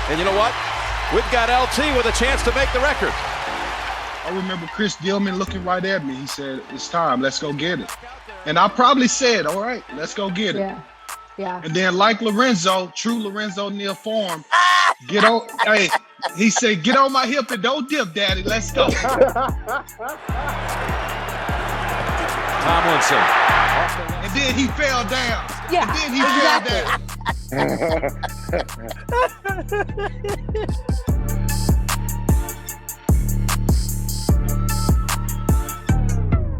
And you know what? We've got LT with a chance to make the record. I remember Chris Dillman looking right at me. He said, "It's time. Let's go get it." And I probably said, "All right, let's go get it." Yeah. And then, like Lorenzo, true Lorenzo Neal form, get on. Hey, he said, "Get on my hip and don't dip, Daddy. Let's go." Tomlinson. And then he fell down. Yeah, And then he fell down.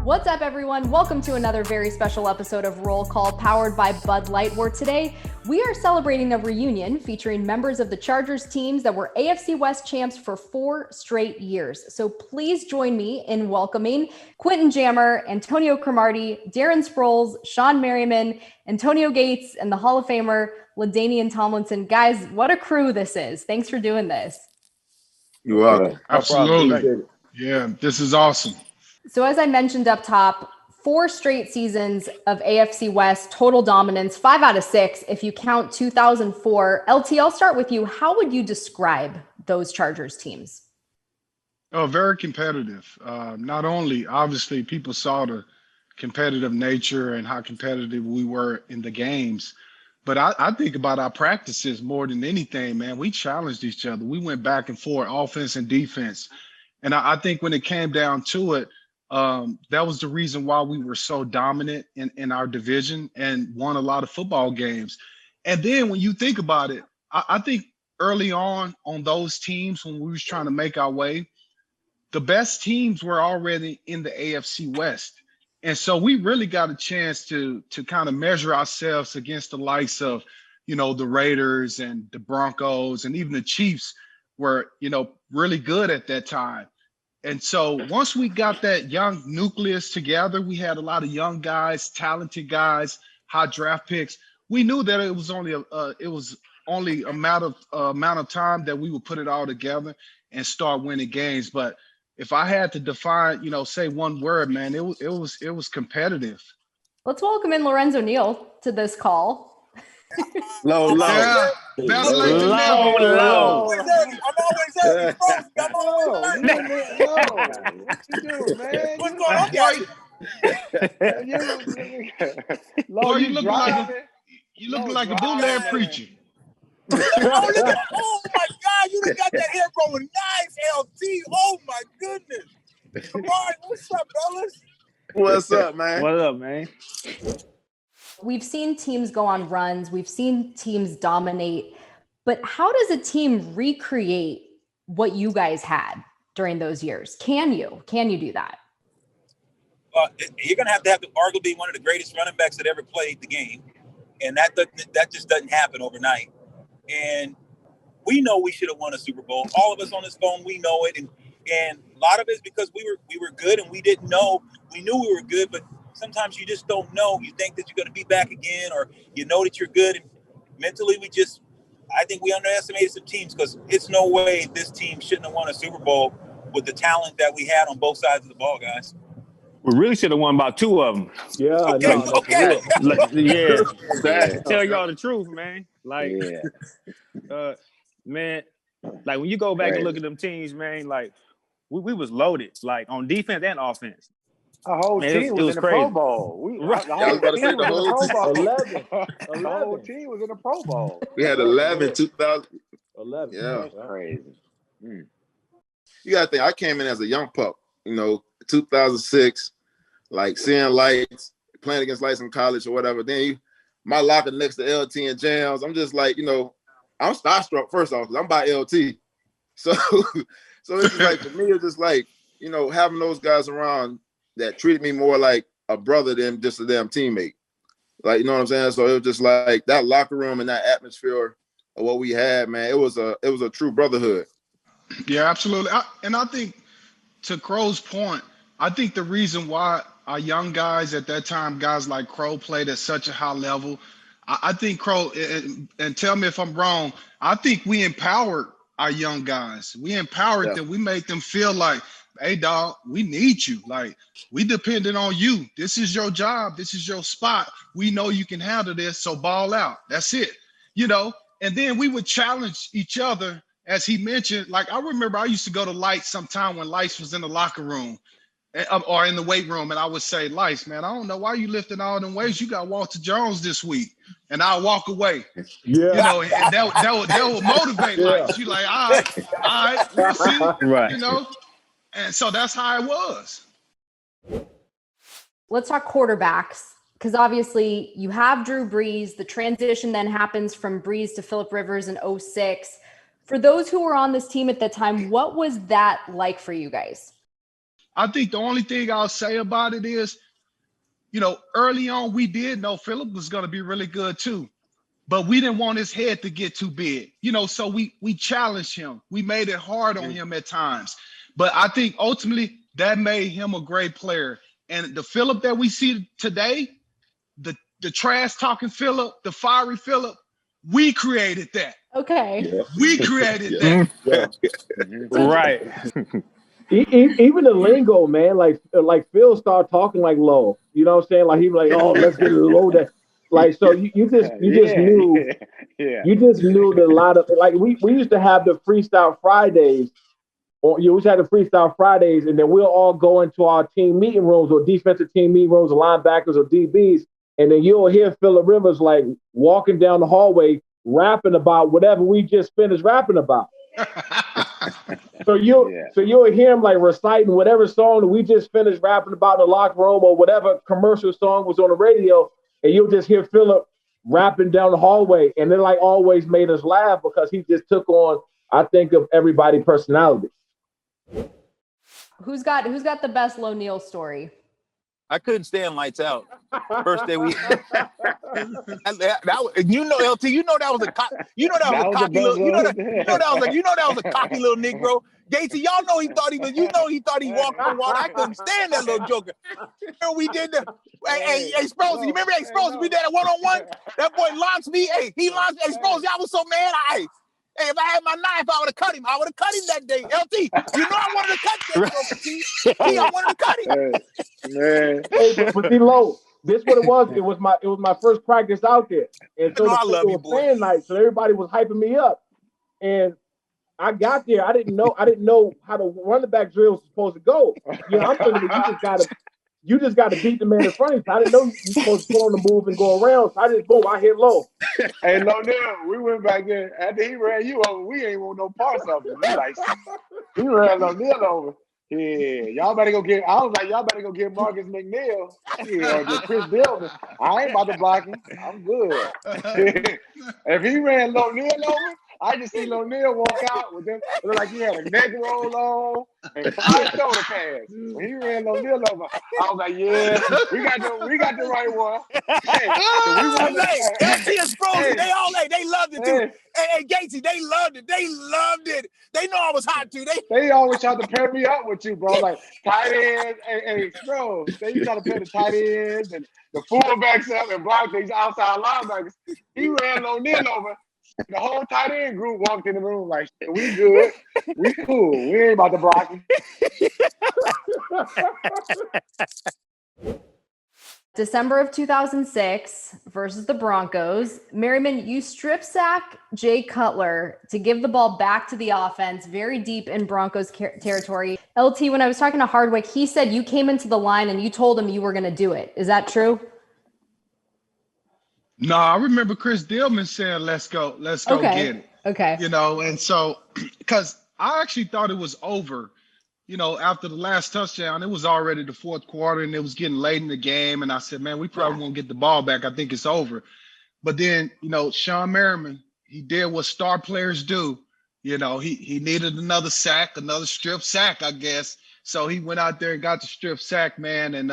What's up, everyone? Welcome to another very special episode of Roll Call, powered by Bud Light, where today we are celebrating a reunion featuring members of the Chargers teams that were AFC West champs for 4 straight years. So please join me in welcoming Quentin Jammer, Antonio Cromartie, Darren Sproles, Shawne Merriman, Antonio Gates, and the Hall of Famer LaDainian Tomlinson. Guys, what a crew this is. Thanks for doing this. You're welcome. Absolutely. Yeah, this is awesome. So as I mentioned up top, 4 straight seasons of AFC West total dominance, 5 out of 6 if you count 2004. LT, I'll start with you. How would you describe those Chargers teams? Oh, very competitive. Not only, obviously, people saw the competitive nature and how competitive we were in the games, but I think about our practices more than anything, man. We challenged each other. We went back and forth, offense and defense. And I think when it came down to it, that was the reason why we were so dominant in our division and won a lot of football games. And then when you think about it, I think early on those teams, when we was trying to make our way, the best teams were already in the AFC West. And so we really got a chance to kind of measure ourselves against the likes of, the Raiders and the Broncos, and even the Chiefs were, really good at that time. And so once we got that young nucleus together, we had a lot of young guys, talented guys, high draft picks. We knew that it was only a matter of time that we would put it all together and start winning games. But if I had to define, say one word, man, it was competitive. Let's welcome in Lorenzo Neal to this call. Low. Yeah, better late than never. Low. I'm always early. I'm always early. What you do, man? What's going on, Boy, you look like a bootleg preacher. Oh my God, you done got that hair growing nice, LT. Oh my goodness. Come on, what's up, fellas? What's up, man? What up, man? We've seen teams go on runs. We've seen teams dominate. But how does a team recreate what you guys had during those years? Can you do that? You're going to have arguably one of the greatest running backs that ever played the game. And that just doesn't happen overnight. And we know we should have won a Super Bowl. All of us on this phone, we know it. And a lot of it is because we were good and we didn't know. We knew we were good, but sometimes you just don't know. You think that you're going to be back again, or you know that you're good. And mentally, I think we underestimated some teams, because it's no way this team shouldn't have won a Super Bowl with the talent that we had on both sides of the ball, guys. We really should have won about 2 of them. Yeah, Okay. Tell y'all the truth, man. Man, like when you go back and look at them teams, man, like we was loaded, like on defense and offense. Our whole team was in the Pro Bowl. The whole team was in the Pro Bowl. We had 11, 2000. 11. Yeah. That's crazy. You got to think, I came in as a young pup, 2006, like seeing lights, playing against lights in college or whatever. Then my locker next to LT and Jams, I'm just like, I'm starstruck first off, because I'm by LT. So it's just like, for me, it's just like, having those guys around that treated me more like a brother than just a damn teammate. Like, you know what I'm saying? So it was just like that locker room and that atmosphere of what we had, man. It was a true brotherhood. Yeah, absolutely. I think, to Crow's point, I think the reason why our young guys at that time, guys like Crow, played at such a high level, I think Crow, and tell me if I'm wrong, I think we empowered our young guys. We empowered them. We made them feel like, hey, dog, we need you. Like, we depended on you. This is your job. This is your spot. We know you can handle this, so ball out. That's it. and then we would challenge each other, as he mentioned. Like, I remember I used to go to Lights sometime when Lights was in the locker room or in the weight room, and I would say, Lights, man, I don't know why you lifting all them weights. You got Walter Jones this week. And I'll walk away. Yeah. You know, and that would motivate Lights. You like, all right, we'll see. Right. You know, and so that's how it was. Let's talk quarterbacks, because obviously you have Drew Brees. The transition then happens from Brees to Phillip Rivers in 2006. For those who were on this team at the time, what was that like for you guys? I think the only thing I'll say about it is, you know, early on we did know Phillip was going to be really good too, but we didn't want his head to get too big, you know, so we challenged him. We made it hard on him at times, but I think ultimately that made him a great player. And the Phillip that we see today, the trash talking Phillip, the fiery Phillip, we created that. Okay. Yeah. We created that. Yeah. Right. Even the lingo, man, like Phil started talking like low. You know what I'm saying? Like he was like, oh, let's get it low. That like so you just knew you just knew that a lot of like we used to have the freestyle Fridays, or you always had the freestyle Fridays, and then we'll all go into our team meeting rooms or defensive team meeting rooms or linebackers or DBs, and then you'll hear Phillip Rivers like walking down the hallway rapping about whatever we just finished rapping about. So you'll hear him like reciting whatever song that we just finished rapping about in the locker room or whatever commercial song was on the radio, and you'll just hear Phillip rapping down the hallway, and it like always made us laugh because he just took on, I think, of everybody's personality. Who's got the best Low Neal story? I couldn't stand Lights Out. First day we, you know, LT, you know that was a cocky little Negro. Gatesy, y'all know he thought he walked on water. I couldn't stand that little joker. We did the, hey, Sproles, you remember, Sproles, we did a one-on-one? That boy launched me. He launched, Sproles, y'all was so mad. If I had my knife, I would have cut him. I would have cut him that day. LT, you know I wanted to cut that. I wanted to cut him. Man. Hey, but see, Low, this what it was. It was my first practice out there, and so I love you, it was boy. fan night, so everybody was hyping me up. And I got there, I didn't know how the running back drill was supposed to go. You know, I'm thinking you just got to beat the man in front of you. I didn't know you're supposed to go on the move and go around. So I just boom, I hit low. Hey, Neal, we went back there after he ran you over. We ain't want no parts of it. We like, he ran Neal over. Yeah, y'all better go get. I was like, y'all better go get Marcus McNeil. Yeah, get Chris Dillman. I ain't about to block him. I'm good. If he ran Neal over, I just see Neal walk out with them. It looked like he had a neck roll on and 5 shoulder pads. When he ran Neal over, I was like, yeah, we got the right one. Hey, LT and Sproles, they loved it too. Hey, Gatesy, they loved it. They know I was hot too. They always try to pair me up with you, bro. Like tight ends, hey, Sproles. They try to pair the tight ends and the fullbacks up and block these outside linebackers. He ran Neal over. The whole tight end group walked in the room like, we good. We cool. We ain't about to block him. December of 2006 versus the Broncos. Merriman, you strip sack Jay Cutler to give the ball back to the offense very deep in Broncos territory. LT, when I was talking to Hardwick, he said you came into the line and you told him you were going to do it. Is that true? No, I remember Chris Dillman saying, let's go get it. Okay. You know, and so, because I actually thought it was over, you know, after the last touchdown. It was already the fourth quarter and it was getting late in the game. And I said, man, we probably won't get the ball back. I think it's over. But then, you know, Shawne Merriman, he did what star players do. You know, he needed another sack, another strip sack, I guess. So he went out there and got the strip sack, man. And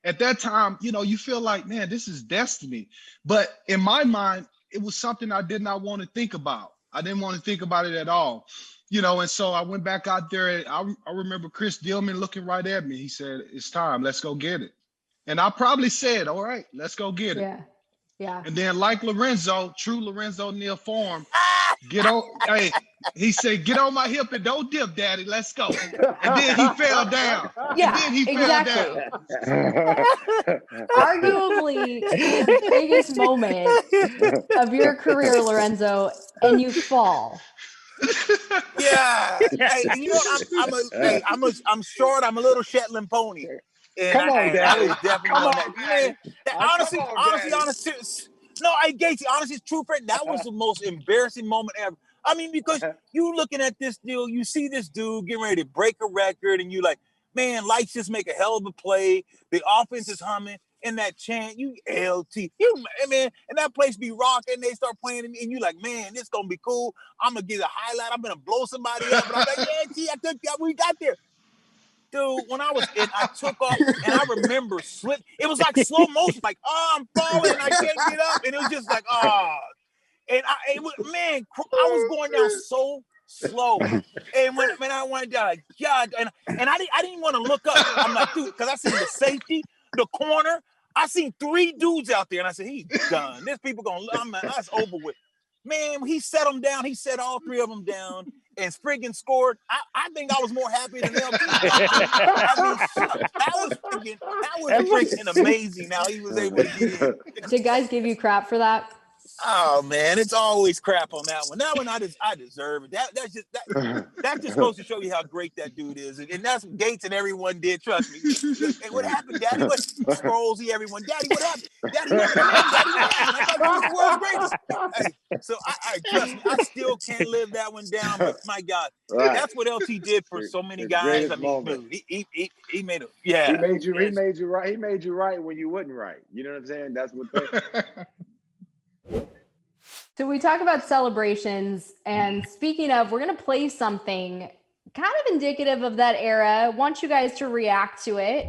at that time, you know, you feel like, man, this is destiny. But in my mind, it was something I did not want to think about. I didn't want to think about it at all. You know, and so I went back out there and I remember Chris Dillman looking right at me. He said, it's time, let's go get it. And I probably said, all right, let's go get it. Yeah. And then like Lorenzo, true Lorenzo Neal form, Get on. Hey, he said, "Get on my hip and don't dip, Daddy. Let's go." And then he fell down. Yeah, and then he exactly. fell down. Arguably the biggest moment of your career, Lorenzo, and you fall. Yeah. Hey, you know what? I'm short. I'm a little Shetland pony. And Come on, I Daddy. was definitely Come on on, that. Daddy. Honestly, no, Gatesy, honestly, it's true, Fred. That was the most embarrassing moment ever. I mean, because you looking at this deal, you see this dude getting ready to break a record, and you like, man, lights just make a hell of a play. The offense is humming, and that chant, you LT, man, and that place be rocking. They start playing, and you like, man, this gonna be cool. I'm gonna get a highlight. I'm gonna blow somebody up, and I'm like, yeah, T, I took that. We got there. Dude, when I was in, I took off and I remember it was like slow motion, like, oh, I'm falling, I can't get up. And it was just like, oh. And I was going down so slow. And when I went down, like, God, and I didn't want to look up. I'm like, dude, because I seen the safety, the corner. I seen 3 dudes out there, and I said, he's done. This people gonna, that's over with. Man, he set them down. He set all 3 of them down and friggin' scored. I think I was more happy than LT. That was freaking amazing. Now he was able to get in. Did guys give you crap for that? Oh man, it's always crap on that one. That one I deserve it. That's just goes to show you how great that dude is, and that's what Gates and everyone did. Trust me. Hey, what happened, Daddy? What Sproles? Everyone, Daddy, what happened? Daddy, what happened? I thought you was the world's greatest. Hey, so I trust me. I still can't live that one down. But my God, that's what LT did for so many guys. I mean, dude, he made it. Yeah, He made you right. He made you right when you wasn't right. You know what I'm saying? That's what. So we talk about celebrations, and speaking of, we're going to play something kind of indicative of that era. I want you guys to react to it.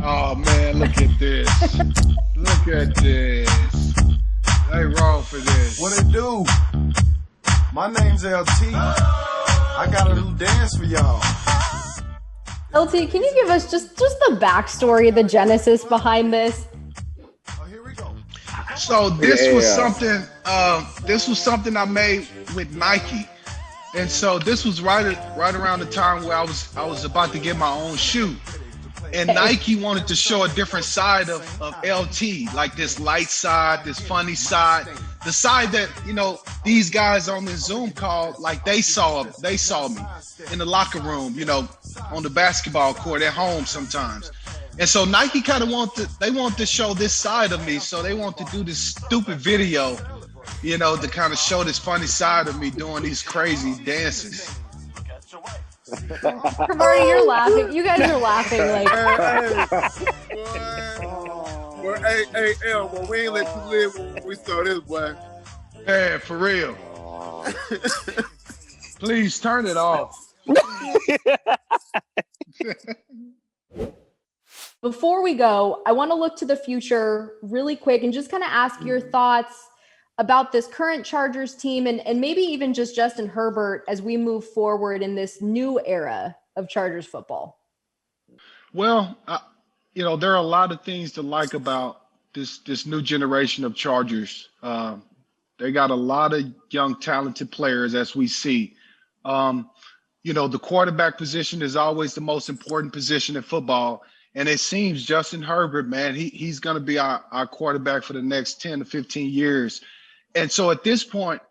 Oh man, look at this. Look at this. They wrong for this. What it do? My name's LT. I got a little dance for y'all. LT, can you give us just the backstory, the genesis behind this? So this was something. This was something I made with Nike, and so this was right around the time where I was about to get my own shoe, and Nike wanted to show a different side of LT, like this light side, this funny side, the side that these guys on this Zoom call, like they saw me in the locker room, on the basketball court at home sometimes. And so Nike kind of want to show this side of me. So they want to do this stupid video, to kind of show this funny side of me doing these crazy dances. Cromartie, you're laughing. You guys are laughing like. Hey, well, we ain't let you live when we saw this, boy. Yeah, for real. Please turn it off. Before we go, I want to look to the future really quick and just kind of ask your thoughts about this current Chargers team and maybe even just Justin Herbert as we move forward in this new era of Chargers football. Well, there are a lot of things to like about this new generation of Chargers. They got a lot of young, talented players, as we see. The quarterback position is always the most important position in football. And it seems Justin Herbert, man, he's going to be our quarterback for the next 10 to 15 years. And so at this point,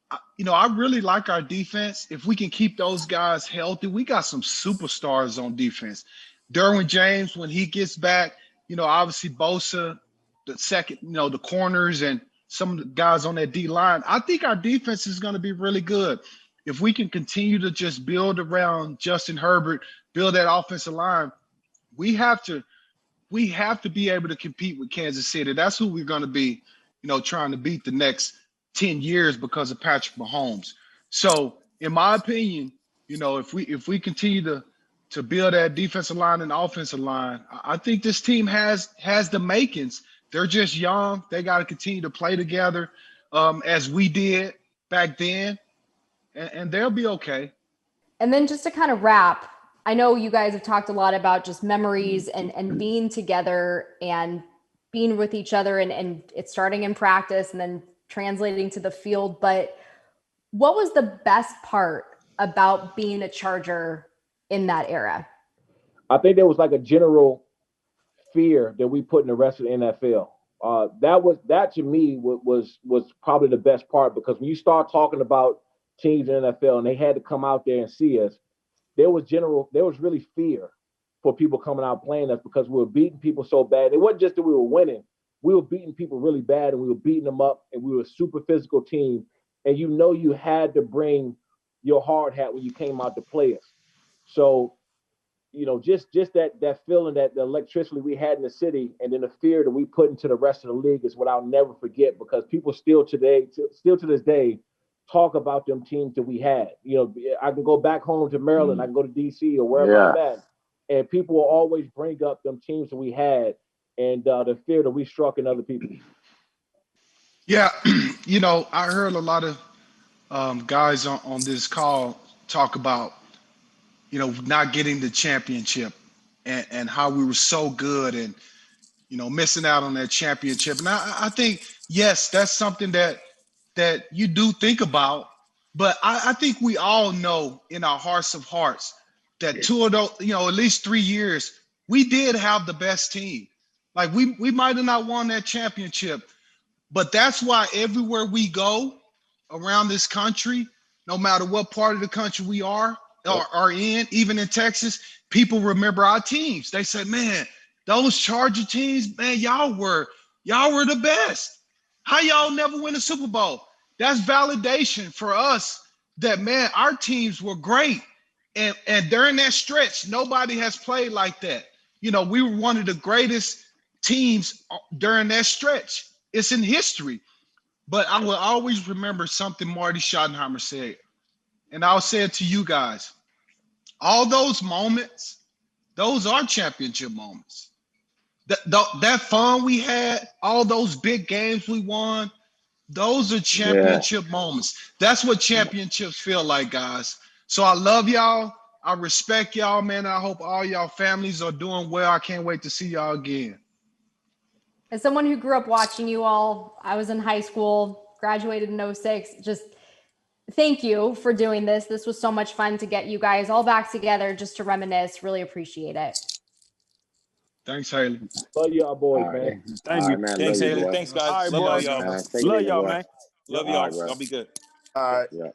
I really like our defense. If we can keep those guys healthy, we got some superstars on defense. Derwin James, when he gets back, obviously Bosa, the second, the corners and some of the guys on that D-line. I think our defense is going to be really good. If we can continue to just build around Justin Herbert, build that offensive line, we have to be able to compete with Kansas City. That's who we're going to be, trying to beat the next 10 years because of Patrick Mahomes. So in my opinion, if we continue to build that defensive line and offensive line, I think this team has the makings. They're just young. They got to continue to play together as we did back then, and they'll be okay. And then just to kind of wrap, I know you guys have talked a lot about just memories and being together and being with each other and it's starting in practice and then translating to the field. But what was the best part about being a Charger in that era? I think there was like a general fear that we put in the rest of the NFL. That to me was probably the best part, because when you start talking about teams in the NFL and they had to come out there and see us, there was really fear for people coming out playing us, because we were beating people so bad. It wasn't just that we were winning. We were beating people really bad, and we were beating them up, and we were a super physical team. And you had to bring your hard hat when you came out to play us. So, just that feeling, that the electricity we had in the city, and then the fear that we put into the rest of the league is what I'll never forget, because people still to this day talk about them teams that we had. I can go back home to Maryland, I can go to DC or wherever I'm at, and people will always bring up them teams that we had and the fear that we struck in other people. Yeah, I heard a lot of guys on this call talk about, not getting the championship and how we were so good and, missing out on that championship. And I think, yes, that's something that you do think about, but I think we all know in our hearts of hearts that two of those, at least 3 years, we did have the best team. Like we might have not won that championship, but that's why everywhere we go around this country, no matter what part of the country we are in, even in Texas, people remember our teams. They say, man, those Charger teams, man, y'all were the best. How y'all never win a Super Bowl? That's validation for us that, man, our teams were great. And during that stretch, nobody has played like that. We were one of the greatest teams during that stretch. It's in history. But I will always remember something Marty Schottenheimer said. And I'll say it to you guys. All those moments, those are championship moments. That fun we had, all those big games we won, those are championship moments. That's what championships feel like, guys. So I love y'all. I respect y'all, man. I hope all y'all families are doing well. I can't wait to see y'all again. As someone who grew up watching you all, I was in high school, graduated in 06. Just thank you for doing this. This was so much fun to get you guys all back together just to reminisce. Really appreciate it. Thanks, Hayley. Love y'all boys, man. Thank you. Man. Thanks, Love you, Haley. boy. Thanks, guys. All right, Love boys. y'all. Take it Love easy, y'all, boy. man. Love All y'all. right, bro. Y'all be good. All right. Yeah.